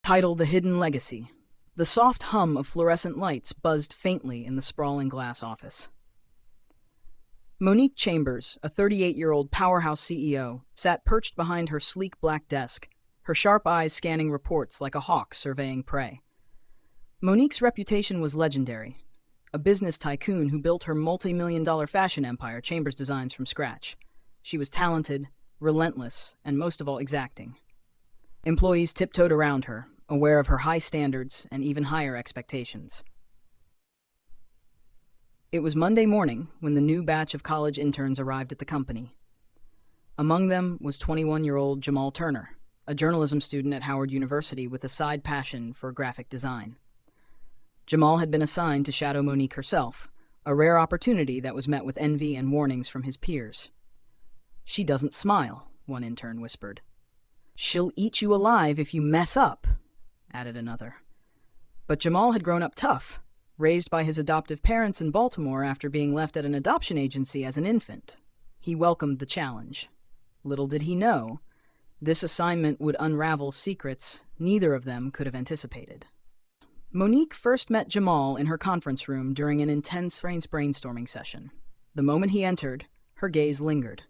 Title: The Hidden Legacy. The soft hum of fluorescent lights buzzed faintly in the sprawling glass office. Monique Chambers, a 38-year-old powerhouse CEO, sat perched behind her sleek black desk, her sharp eyes scanning reports like a hawk surveying prey. Monique's reputation was legendary. A business tycoon who built her multi-million-dollar fashion empire, Chambers Designs, from scratch. She was talented, relentless, and most of all exacting. Employees tiptoed around her, aware of her high standards and even higher expectations. It was Monday morning when the new batch of college interns arrived at the company. Among them was 21-year-old Jamal Turner, a journalism student at Howard University with a side passion for graphic design. Jamal had been assigned to shadow Monique herself, a rare opportunity that was met with envy and warnings from his peers. "She doesn't smile," one intern whispered. "She'll eat you alive if you mess up," added another. But Jamal had grown up tough, raised by his adoptive parents in Baltimore after being left at an adoption agency as an infant. He welcomed the challenge. Little did he know, this assignment would unravel secrets neither of them could have anticipated. Monique first met Jamal in her conference room during an intense brainstorming session. The moment he entered, her gaze lingered.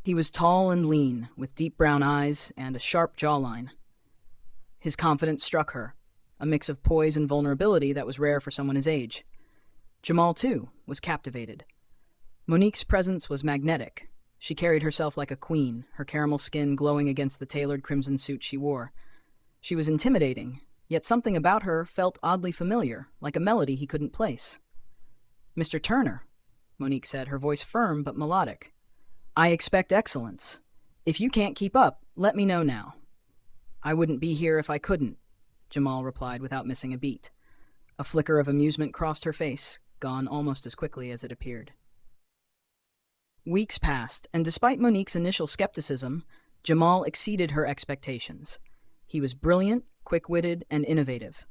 He was tall and lean, with deep brown eyes and a sharp jawline. His confidence struck her, a mix of poise and vulnerability that was rare for someone his age. Jamal, too, was captivated. Monique's presence was magnetic. She carried herself like a queen, her caramel skin glowing against the tailored crimson suit she wore. She was intimidating, yet something about her felt oddly familiar, like a melody he couldn't place. "Mr. Turner," Monique said, her voice firm but melodic. "I expect excellence. If you can't keep up, let me know now." "I wouldn't be here if I couldn't," Jamal replied without missing a beat. A flicker of amusement crossed her face, gone almost as quickly as it appeared. Weeks passed, and despite Monique's initial skepticism, Jamal exceeded her expectations. He was brilliant, quick-witted, and innovative.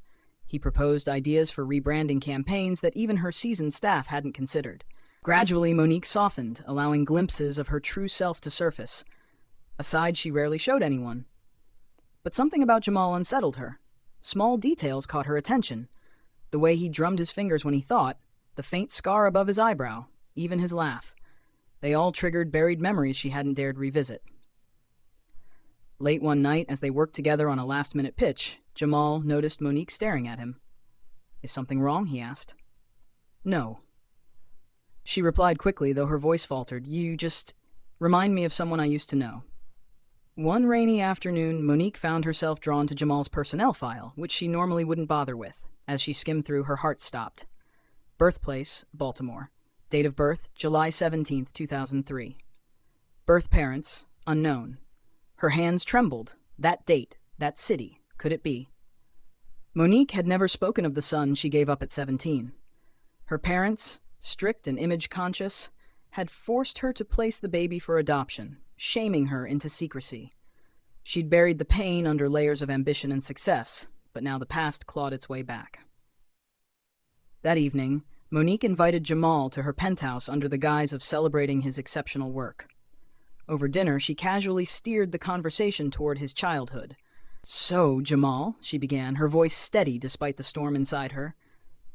He proposed ideas for rebranding campaigns that even her seasoned staff hadn't considered. Gradually, Monique softened, allowing glimpses of her true self to surface, a side she rarely showed anyone. But something about Jamal unsettled her. Small details caught her attention. The way he drummed his fingers when he thought, the faint scar above his eyebrow, even his laugh. They all triggered buried memories she hadn't dared revisit. Late one night, as they worked together on a last-minute pitch, Jamal noticed Monique staring at him. "Is something wrong?" he asked. "No." She replied quickly, though her voice faltered. "You just remind me of someone I used to know." One rainy afternoon, Monique found herself drawn to Jamal's personnel file, which she normally wouldn't bother with. As she skimmed through, her heart stopped. Birthplace, Baltimore. Date of birth, July 17th, 2003. Birth parents, unknown. Her hands trembled. That date, that city, could it be? Monique had never spoken of the son she gave up at 17. Her parents, strict and image-conscious, had forced her to place the baby for adoption, shaming her into secrecy. She'd buried the pain under layers of ambition and success, but now the past clawed its way back. That evening, Monique invited Jamal to her penthouse under the guise of celebrating his exceptional work. Over dinner, she casually steered the conversation toward his childhood. "So, Jamal," she began, her voice steady despite the storm inside her,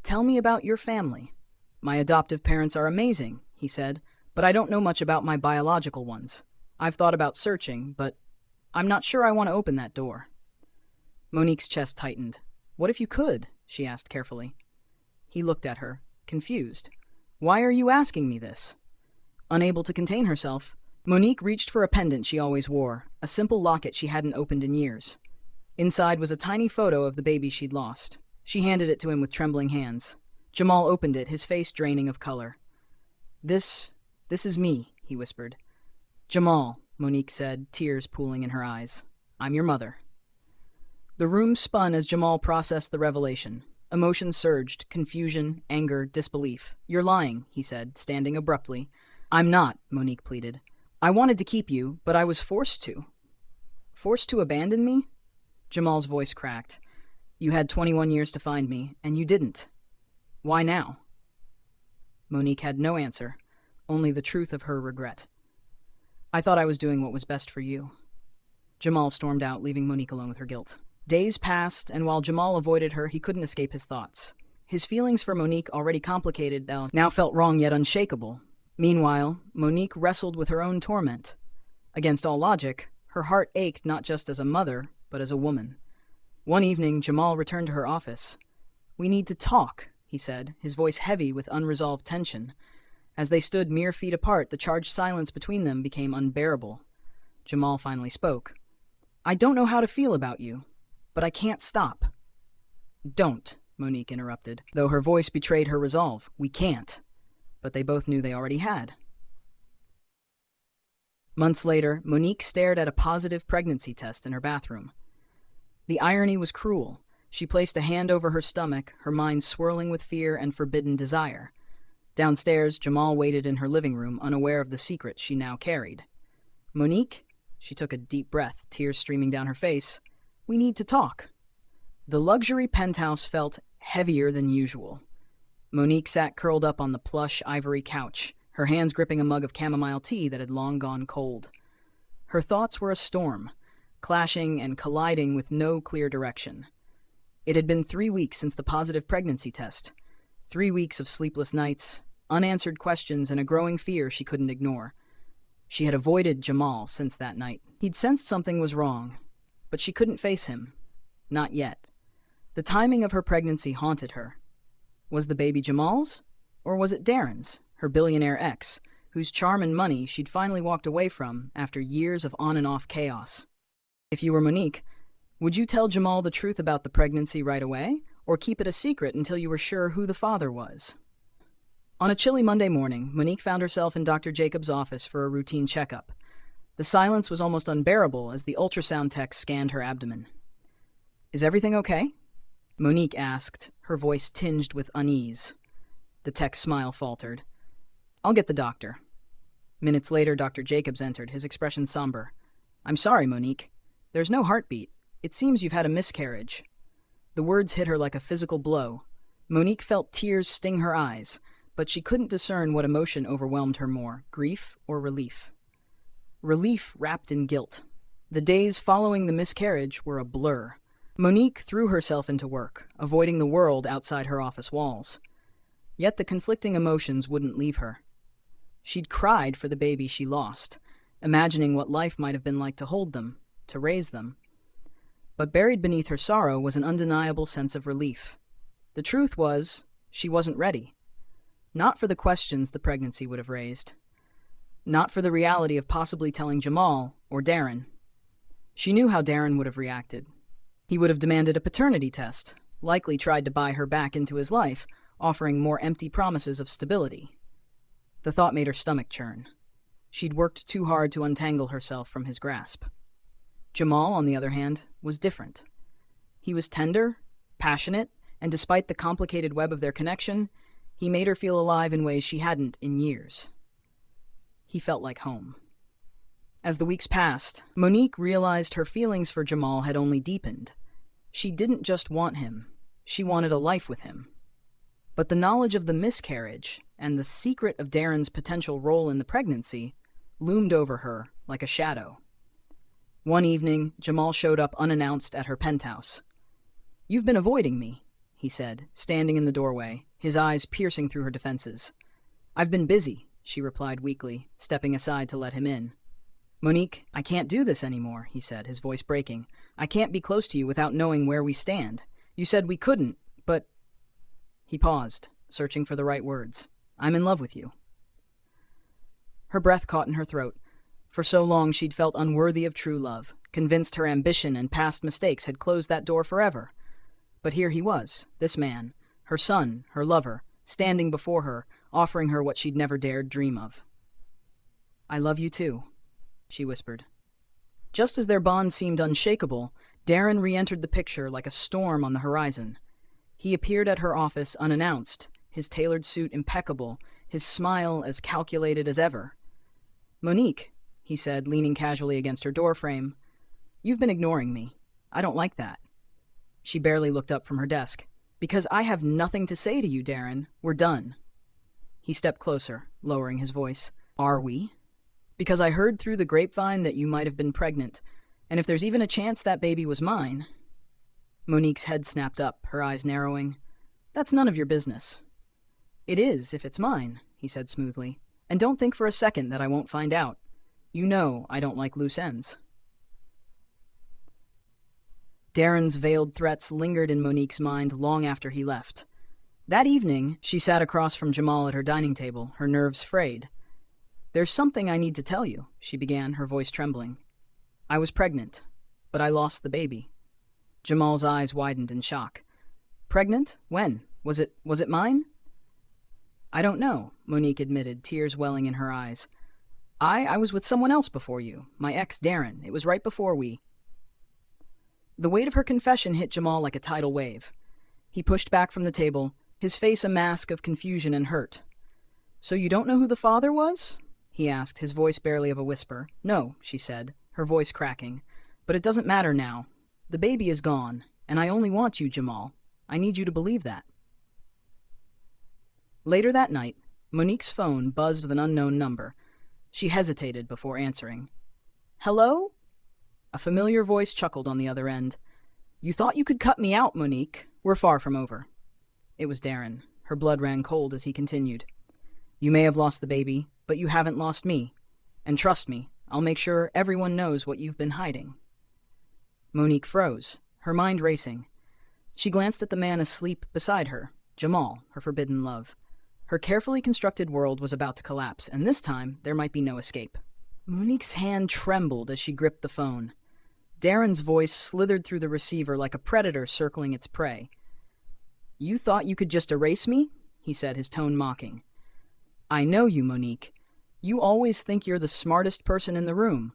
"tell me about your family." "My adoptive parents are amazing," he said, "but I don't know much about my biological ones. I've thought about searching, but I'm not sure I want to open that door." Monique's chest tightened. "What if you could?" she asked carefully. He looked at her, confused. "Why are you asking me this?" Unable to contain herself, Monique reached for a pendant she always wore, a simple locket she hadn't opened in years. Inside was a tiny photo of the baby she'd lost. She handed it to him with trembling hands. Jamal opened it, his face draining of color. This is me," he whispered. "Jamal," Monique said, tears pooling in her eyes. "I'm your mother." The room spun as Jamal processed the revelation. Emotions surged, confusion, anger, disbelief. "You're lying," he said, standing abruptly. "I'm not," Monique pleaded. "I wanted to keep you, but I was forced to." "Forced to abandon me?" Jamal's voice cracked. "You had 21 years to find me, and you didn't. Why now?" Monique had no answer, only the truth of her regret. "I thought I was doing what was best for you." Jamal stormed out, leaving Monique alone with her guilt. Days passed, and while Jamal avoided her, he couldn't escape his thoughts. His feelings for Monique, already complicated, now felt wrong yet unshakable. Meanwhile, Monique wrestled with her own torment. Against all logic, her heart ached not just as a mother, but as a woman. One evening, Jamal returned to her office. "We need to talk," he said, his voice heavy with unresolved tension. As they stood mere feet apart, the charged silence between them became unbearable. Jamal finally spoke. "I don't know how to feel about you, but I can't stop." "Don't," Monique interrupted, though her voice betrayed her resolve. "We can't." But they both knew they already had. Months later, Monique stared at a positive pregnancy test in her bathroom. The irony was cruel. She placed a hand over her stomach, her mind swirling with fear and forbidden desire. Downstairs, Jamal waited in her living room, unaware of the secret she now carried. "Monique?" She took a deep breath, tears streaming down her face. "We need to talk." The luxury penthouse felt heavier than usual. Monique sat curled up on the plush ivory couch, her hands gripping a mug of chamomile tea that had long gone cold. Her thoughts were a storm, clashing and colliding with no clear direction. It had been 3 weeks since the positive pregnancy test. 3 weeks of sleepless nights, unanswered questions, and a growing fear she couldn't ignore. She had avoided Jamal since that night. He'd sensed something was wrong, but she couldn't face him. Not yet. The timing of her pregnancy haunted her. Was the baby Jamal's? Or was it Darren's, her billionaire ex, whose charm and money she'd finally walked away from after years of on and off chaos? If you were Monique, would you tell Jamal the truth about the pregnancy right away, or keep it a secret until you were sure who the father was? On a chilly Monday morning, Monique found herself in Dr. Jacobs' office for a routine checkup. The silence was almost unbearable as the ultrasound tech scanned her abdomen. "Is everything okay?" Monique asked, her voice tinged with unease. The tech's smile faltered. "I'll get the doctor." Minutes later, Dr. Jacobs entered, his expression somber. "I'm sorry, Monique. There's no heartbeat. It seems you've had a miscarriage." The words hit her like a physical blow. Monique felt tears sting her eyes, but she couldn't discern what emotion overwhelmed her more, grief or relief. Relief wrapped in guilt. The days following the miscarriage were a blur. Monique threw herself into work, avoiding the world outside her office walls. Yet the conflicting emotions wouldn't leave her. She'd cried for the baby she lost, imagining what life might have been like to hold them, to raise them. But buried beneath her sorrow was an undeniable sense of relief. The truth was, she wasn't ready. Not for the questions the pregnancy would have raised. Not for the reality of possibly telling Jamal or Darren. She knew how Darren would have reacted. He would have demanded a paternity test, likely tried to buy her back into his life, offering more empty promises of stability. The thought made her stomach churn. She'd worked too hard to untangle herself from his grasp. Jamal, on the other hand, was different. He was tender, passionate, and despite the complicated web of their connection, he made her feel alive in ways she hadn't in years. He felt like home. As the weeks passed, Monique realized her feelings for Jamal had only deepened. She didn't just want him, she wanted a life with him. But the knowledge of the miscarriage and the secret of Darren's potential role in the pregnancy loomed over her like a shadow. One evening, Jamal showed up unannounced at her penthouse. "You've been avoiding me," he said, standing in the doorway, his eyes piercing through her defenses. "I've been busy," she replied weakly, stepping aside to let him in. "Monique, I can't do this anymore," he said, his voice breaking. "I can't be close to you without knowing where we stand. You said we couldn't, but—" He paused, searching for the right words. "I'm in love with you." Her breath caught in her throat. For so long she'd felt unworthy of true love, convinced her ambition and past mistakes had closed that door forever. But here he was, this man, her son, her lover, standing before her, offering her what she'd never dared dream of. "I love you too," she whispered. Just as their bond seemed unshakable, Darren re-entered the picture like a storm on the horizon. He appeared at her office unannounced, his tailored suit impeccable, his smile as calculated as ever. "Monique," he said, leaning casually against her doorframe, "you've been ignoring me. I don't like that." She barely looked up from her desk. "Because I have nothing to say to you, Darren. We're done." He stepped closer, lowering his voice. "Are we? Because I heard through the grapevine that you might have been pregnant, and if there's even a chance that baby was mine, Monique's head snapped up, her eyes narrowing. That's none of your business. It is, if it's mine, he said smoothly. And don't think for a second that I won't find out. You know I don't like loose ends. Darren's veiled threats lingered in Monique's mind long after he left. That evening, she sat across from Jamal at her dining table, her nerves frayed. There's something I need to tell you, she began, her voice trembling. I was pregnant, but I lost the baby. Jamal's eyes widened in shock. Pregnant? When? Was it mine? I don't know, Monique admitted, tears welling in her eyes. I was with someone else before you, my ex Darren. It was right before we... The weight of her confession hit Jamal like a tidal wave. He pushed back from the table, his face a mask of confusion and hurt. So you don't know who the father was? He asked, his voice barely of a whisper. No, she said, her voice cracking. But it doesn't matter now. The baby is gone, and I only want you, Jamal. I need you to believe that. Later that night, Monique's phone buzzed with an unknown number. She hesitated before answering. Hello? A familiar voice chuckled on the other end. You thought you could cut me out, Monique. We're far from over. It was Darren. Her blood ran cold as he continued. You may have lost the baby, but you haven't lost me. And trust me, I'll make sure everyone knows what you've been hiding. Monique froze, her mind racing. She glanced at the man asleep beside her, Jamal, her forbidden love. Her carefully constructed world was about to collapse, and this time there might be no escape. Monique's hand trembled as she gripped the phone. Darren's voice slithered through the receiver like a predator circling its prey. You thought you could just erase me? He said, his tone mocking. I know you, Monique. You always think you're the smartest person in the room.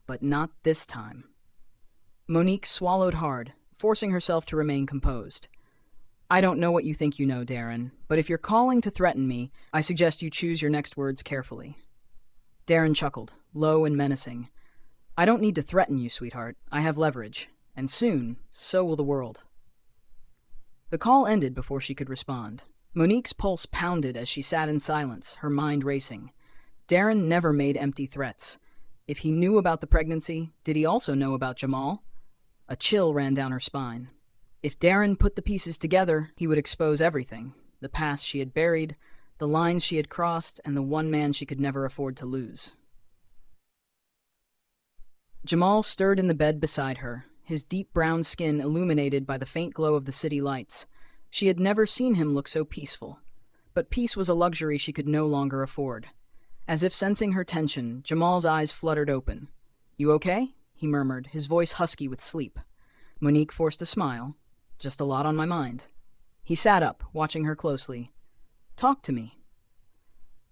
But not this time. Monique swallowed hard, forcing herself to remain composed. I don't know what you think you know, Darren, but if you're calling to threaten me, I suggest you choose your next words carefully. Darren chuckled, low and menacing. I don't need to threaten you, sweetheart. I have leverage. And soon, so will the world. The call ended before she could respond. Monique's pulse pounded as she sat in silence, her mind racing. Darren never made empty threats. If he knew about the pregnancy, did he also know about Jamal? A chill ran down her spine. If Darren put the pieces together, he would expose everything. The past she had buried, the lines she had crossed, and the one man she could never afford to lose. Jamal stirred in the bed beside her, his deep brown skin illuminated by the faint glow of the city lights. She had never seen him look so peaceful. But peace was a luxury she could no longer afford. As if sensing her tension, Jamal's eyes fluttered open. You okay? He murmured, his voice husky with sleep. Monique forced a smile. Just a lot on my mind. He sat up, watching her closely. Talk to me.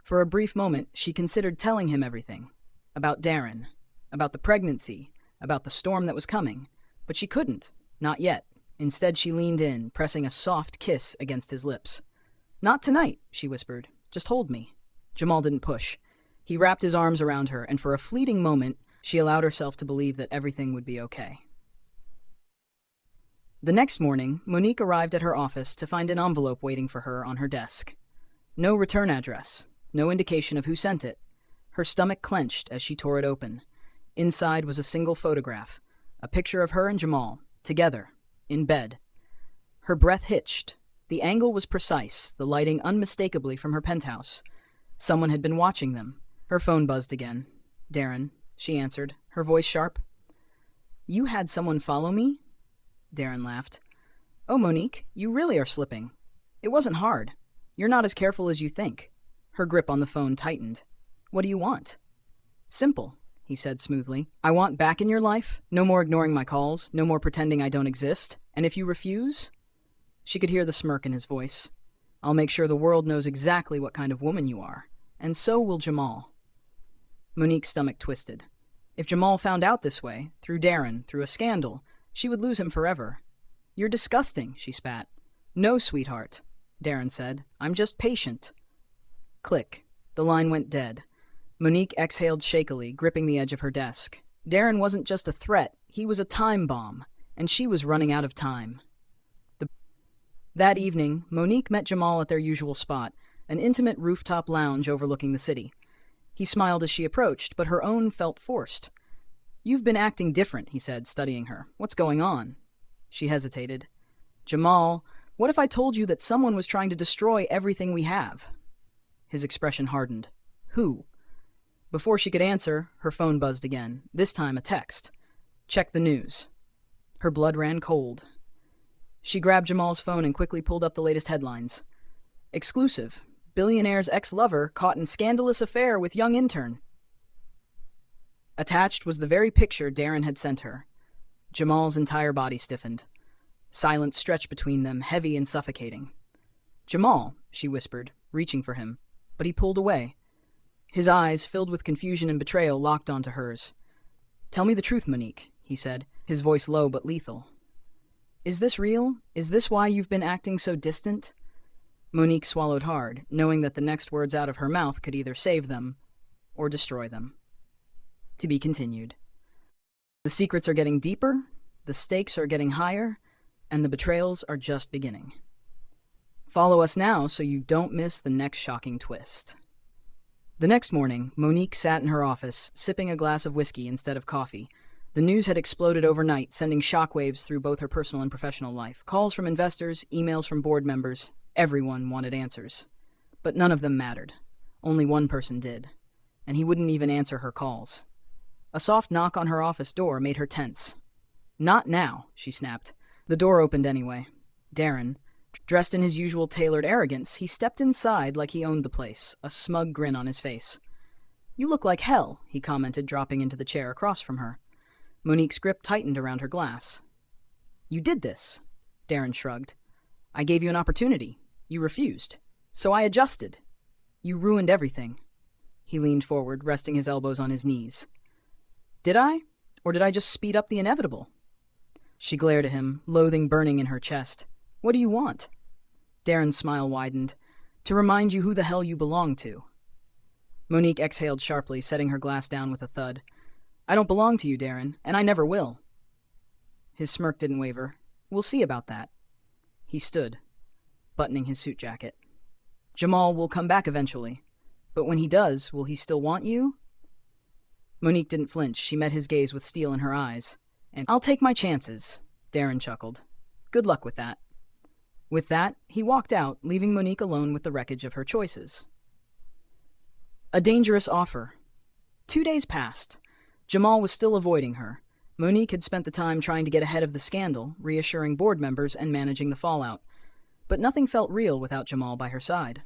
For a brief moment, she considered telling him everything. About Darren. About the pregnancy. About the storm that was coming. But she couldn't. Not yet. Instead, she leaned in, pressing a soft kiss against his lips. Not tonight, she whispered. Just hold me. Jamal didn't push. He wrapped his arms around her, and for a fleeting moment, she allowed herself to believe that everything would be okay. The next morning, Monique arrived at her office to find an envelope waiting for her on her desk. No return address, no indication of who sent it. Her stomach clenched as she tore it open. Inside was a single photograph, a picture of her and Jamal, together, in bed. Her breath hitched. The angle was precise, the lighting unmistakably from her penthouse. Someone had been watching them. Her phone buzzed again. Darren, she answered, her voice sharp. You had someone follow me? Darren laughed. Oh, Monique, you really are slipping. It wasn't hard. You're not as careful as you think. Her grip on the phone tightened. What do you want? Simple, he said smoothly. I want back in your life. No more ignoring my calls. No more pretending I don't exist. And if you refuse... She could hear the smirk in his voice. I'll make sure the world knows exactly what kind of woman you are. And so will Jamal. Monique's stomach twisted. If Jamal found out this way, through Darren, through a scandal, she would lose him forever. You're disgusting, she spat. No, sweetheart, Darren said. I'm just patient. Click. The line went dead. Monique exhaled shakily, gripping the edge of her desk. Darren wasn't just a threat, he was a time bomb, and she was running out of time. That evening, Monique met Jamal at their usual spot, an intimate rooftop lounge overlooking the city. He smiled as she approached, but her own felt forced. You've been acting different, he said, studying her. What's going on? She hesitated. Jamal, what if I told you that someone was trying to destroy everything we have? His expression hardened. Who? Before she could answer, her phone buzzed again, this time a text. Check the news. Her blood ran cold. She grabbed Jamal's phone and quickly pulled up the latest headlines. Exclusive. Billionaire's ex-lover caught in scandalous affair with young intern. Attached was the very picture Darren had sent her. Jamal's entire body stiffened. Silence stretched between them, heavy and suffocating. Jamal, she whispered, reaching for him, but he pulled away. His eyes, filled with confusion and betrayal, locked onto hers. Tell me the truth, Monique, he said, his voice low but lethal. Is this real? Is this why you've been acting so distant? Monique swallowed hard, knowing that the next words out of her mouth could either save them or destroy them. To be continued. The secrets are getting deeper, the stakes are getting higher, and the betrayals are just beginning. Follow us now so you don't miss the next shocking twist. The next morning, Monique sat in her office, sipping a glass of whiskey instead of coffee. The news had exploded overnight, sending shockwaves through both her personal and professional life. Calls from investors, emails from board members, everyone wanted answers. But none of them mattered. Only one person did, and he wouldn't even answer her calls. A soft knock on her office door made her tense. Not now, she snapped. The door opened anyway. Darren, dressed in his usual tailored arrogance, he stepped inside like he owned the place, a smug grin on his face. You look like hell, he commented, dropping into the chair across from her. Monique's grip tightened around her glass. You did this, Darren shrugged. I gave you an opportunity. You refused. So I adjusted. You ruined everything. He leaned forward, resting his elbows on his knees. Did I? Or did I just speed up the inevitable? She glared at him, loathing burning in her chest. What do you want? Darren's smile widened. To remind you who the hell you belong to. Monique exhaled sharply, setting her glass down with a thud. I don't belong to you, Darren, and I never will. His smirk didn't waver. We'll see about that. He stood, buttoning his suit jacket. Jamal will come back eventually, but when he does, will he still want you? Monique didn't flinch. She met his gaze with steel in her eyes. And I'll take my chances, Darren chuckled. Good luck with that. With that, he walked out, leaving Monique alone with the wreckage of her choices. A dangerous offer. 2 days passed. Jamal was still avoiding her. Monique had spent the time trying to get ahead of the scandal, reassuring board members and managing the fallout. But nothing felt real without Jamal by her side.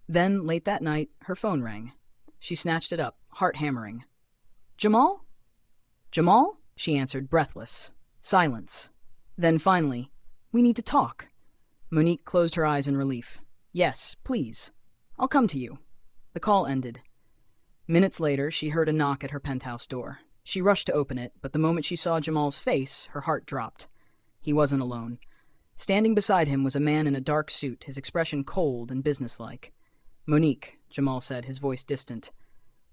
Then, late that night, her phone rang. She snatched it up, heart hammering. Jamal? Jamal? She answered, breathless. Silence. Then finally, we need to talk. Monique closed her eyes in relief. Yes, please. I'll come to you. The call ended. Minutes later, she heard a knock at her penthouse door. She rushed to open it, but the moment she saw Jamal's face, her heart dropped. He wasn't alone. Standing beside him was a man in a dark suit, his expression cold and businesslike. Monique, Jamal said, his voice distant.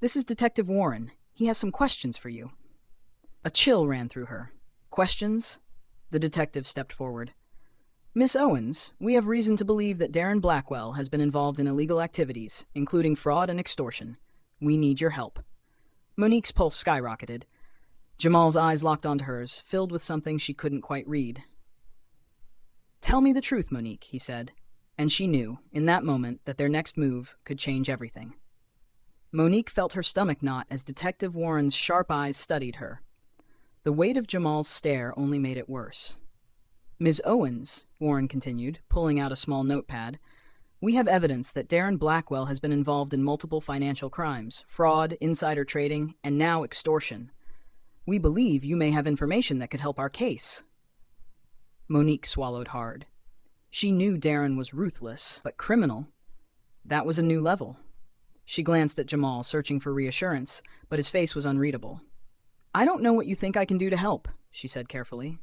This is Detective Warren. He has some questions for you. A chill ran through her. Questions? The detective stepped forward. Miss Owens, we have reason to believe that Darren Blackwell has been involved in illegal activities, including fraud and extortion. We need your help. Monique's pulse skyrocketed. Jamal's eyes locked onto hers, filled with something she couldn't quite read. Tell me the truth, Monique, he said, and she knew, in that moment, that their next move could change everything. Monique felt her stomach knot as Detective Warren's sharp eyes studied her. The weight of Jamal's stare only made it worse. Ms. Owens, Warren continued, pulling out a small notepad, we have evidence that Darren Blackwell has been involved in multiple financial crimes, fraud, insider trading, and now extortion. We believe you may have information that could help our case. Monique swallowed hard. She knew Darren was ruthless, but criminal. That was a new level. She glanced at Jamal, searching for reassurance, but his face was unreadable. I don't know what you think I can do to help, she said carefully.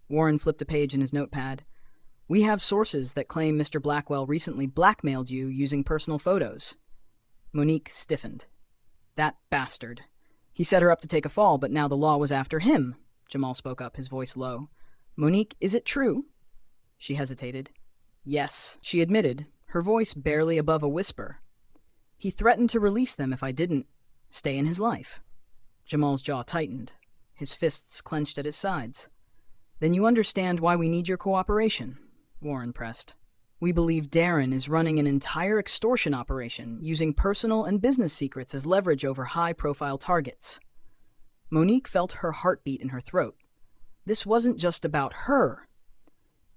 Warren flipped a page in his notepad. We have sources that claim Mr. Blackwell recently blackmailed you using personal photos. Monique stiffened. That bastard. He set her up to take a fall, but now the law was after him. Jamal spoke up, his voice low. Monique, is it true? She hesitated. Yes, she admitted, her voice barely above a whisper. He threatened to release them if I didn't stay in his life. Jamal's jaw tightened. His fists clenched at his sides. Then you understand why we need your cooperation, Warren pressed. We believe Darren is running an entire extortion operation, using personal and business secrets as leverage over high-profile targets. Monique felt her heartbeat in her throat. This wasn't just about her.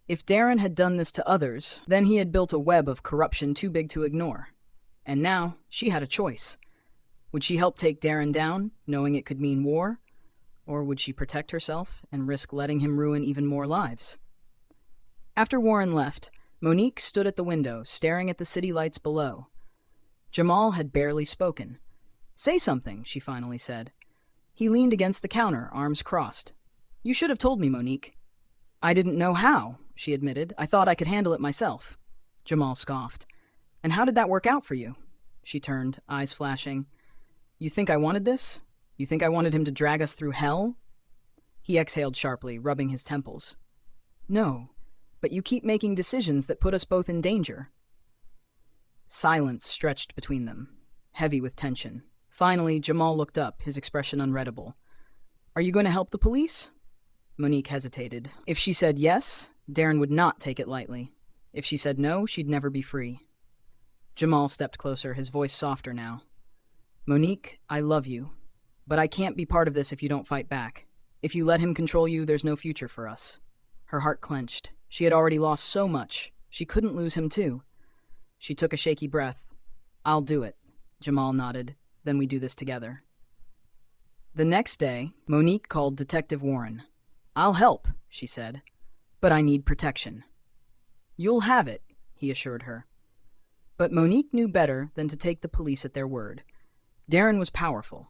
If Darren had done this to others, then he had built a web of corruption too big to ignore. And now, she had a choice. Would she help take Darren down, knowing it could mean war? Or would she protect herself and risk letting him ruin even more lives? After Warren left, Monique stood at the window, staring at the city lights below. Jamal had barely spoken. "Say something," she finally said. He leaned against the counter, arms crossed. "You should have told me, Monique." "I didn't know how," she admitted. "I thought I could handle it myself." Jamal scoffed. "And how did that work out for you?" She turned, eyes flashing. "You think I wanted this? You think I wanted him to drag us through hell?" He exhaled sharply, rubbing his temples. "No, but you keep making decisions that put us both in danger." Silence stretched between them, heavy with tension. Finally, Jamal looked up, his expression unreadable. "Are you going to help the police?" Monique hesitated. If she said yes, Darren would not take it lightly. If she said no, she'd never be free. Jamal stepped closer, his voice softer now. "Monique, I love you, but I can't be part of this if you don't fight back. If you let him control you, there's no future for us." Her heart clenched. She had already lost so much. She couldn't lose him too. She took a shaky breath. "I'll do it," Jamal nodded. "Then we do this together." The next day, Monique called Detective Warren. "I'll help," she said, "but I need protection." "You'll have it," he assured her. But Monique knew better than to take the police at their word. Darren was powerful.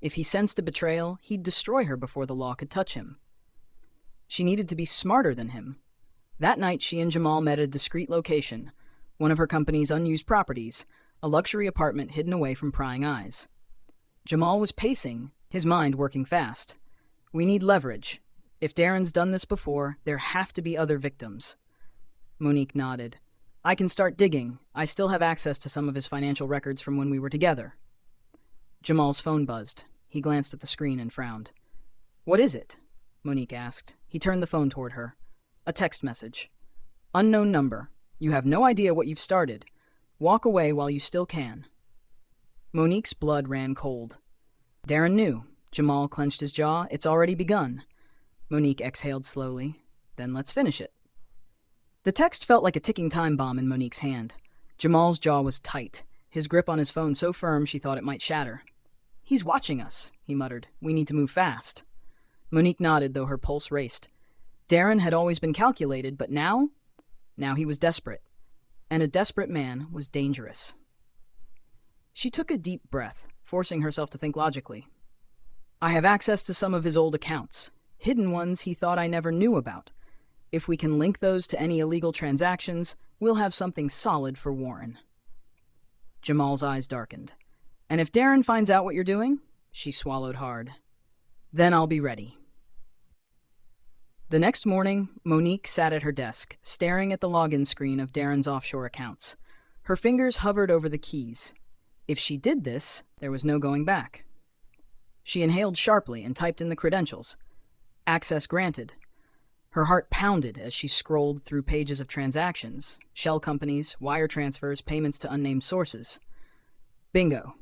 If he sensed a betrayal, he'd destroy her before the law could touch him. She needed to be smarter than him. That night, she and Jamal met at a discreet location, one of her company's unused properties, a luxury apartment hidden away from prying eyes. Jamal was pacing, his mind working fast. "We need leverage. If Darren's done this before, there have to be other victims." Monique nodded. "I can start digging. I still have access to some of his financial records from when we were together." Jamal's phone buzzed. He glanced at the screen and frowned. "What is it?" Monique asked. He turned the phone toward her. A text message. "Unknown number. You have no idea what you've started. Walk away while you still can." Monique's blood ran cold. Darren knew. Jamal clenched his jaw. "It's already begun." Monique exhaled slowly. "Then let's finish it." The text felt like a ticking time bomb in Monique's hand. Jamal's jaw was tight, his grip on his phone so firm she thought it might shatter. "He's watching us," he muttered. "We need to move fast." Monique nodded, though her pulse raced. Darren had always been calculated, but now? Now he was desperate. And a desperate man was dangerous. She took a deep breath, forcing herself to think logically. "I have access to some of his old accounts, hidden ones he thought I never knew about. If we can link those to any illegal transactions, we'll have something solid for Warren." Jamal's eyes darkened. "And if Darren finds out what you're doing?" She swallowed hard. "Then I'll be ready." The next morning, Monique sat at her desk, staring at the login screen of Darren's offshore accounts. Her fingers hovered over the keys. If she did this, there was no going back. She inhaled sharply and typed in the credentials. Access granted. Her heart pounded as she scrolled through pages of transactions, shell companies, wire transfers, payments to unnamed sources. Bingo.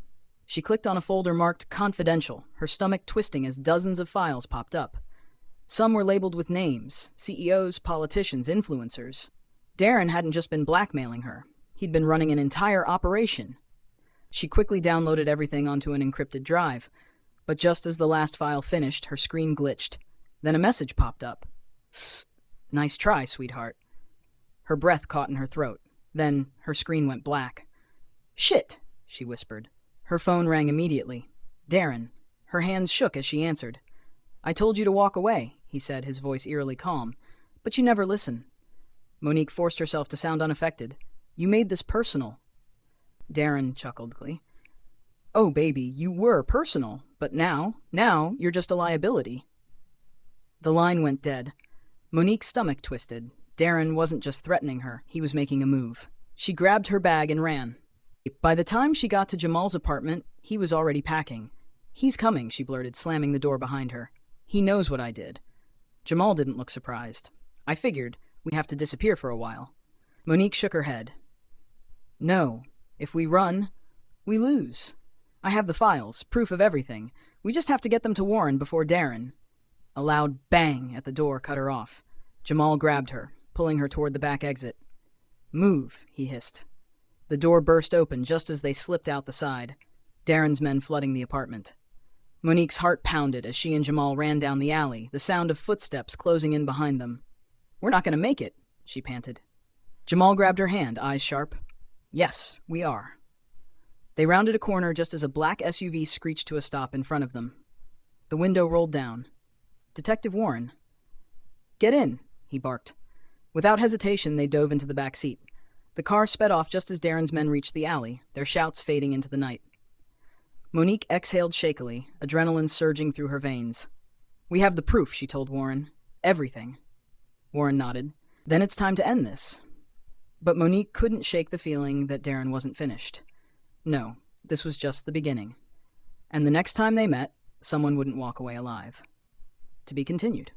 She clicked on a folder marked Confidential, her stomach twisting as dozens of files popped up. Some were labeled with names, CEOs, politicians, influencers. Darren hadn't just been blackmailing her. He'd been running an entire operation. She quickly downloaded everything onto an encrypted drive, but just as the last file finished, her screen glitched. Then a message popped up. "Nice try, sweetheart." Her breath caught in her throat. Then her screen went black. "Shit," she whispered. Her phone rang immediately. Darren. Her hands shook as she answered. "I told you to walk away," he said, his voice eerily calm. "But you never listen." Monique forced herself to sound unaffected. "You made this personal." Darren chuckled glee. "Oh, baby, you were personal, but now you're just a liability." The line went dead. Monique's stomach twisted. Darren wasn't just threatening her, he was making a move. She grabbed her bag and ran. By the time she got to Jamal's apartment, he was already packing. "He's coming," she blurted, slamming the door behind her. "He knows what I did." Jamal didn't look surprised. I figured we have to disappear for a while. Monique shook her head. No, if we run, we lose. I have the files, proof of everything. We just have to get them to Warren before Darren. A loud bang at the door cut her off. Jamal grabbed her, pulling her toward the back exit. Move, he hissed. The door burst open just as they slipped out the side, Darren's men flooding the apartment. Monique's heart pounded as she and Jamal ran down the alley, the sound of footsteps closing in behind them. We're not going to make it, she panted. Jamal grabbed her hand, eyes sharp. Yes, we are. They rounded a corner just as a black SUV screeched to a stop in front of them. The window rolled down. Detective Warren. Get in, he barked. Without hesitation, they dove into the back seat. The car sped off just as Darren's men reached the alley, their shouts fading into the night. Monique exhaled shakily, adrenaline surging through her veins. We have the proof, she told Warren. Everything. Warren nodded. Then it's time to end this. But Monique couldn't shake the feeling that Darren wasn't finished. No, this was just the beginning. And the next time they met, someone wouldn't walk away alive. To be continued.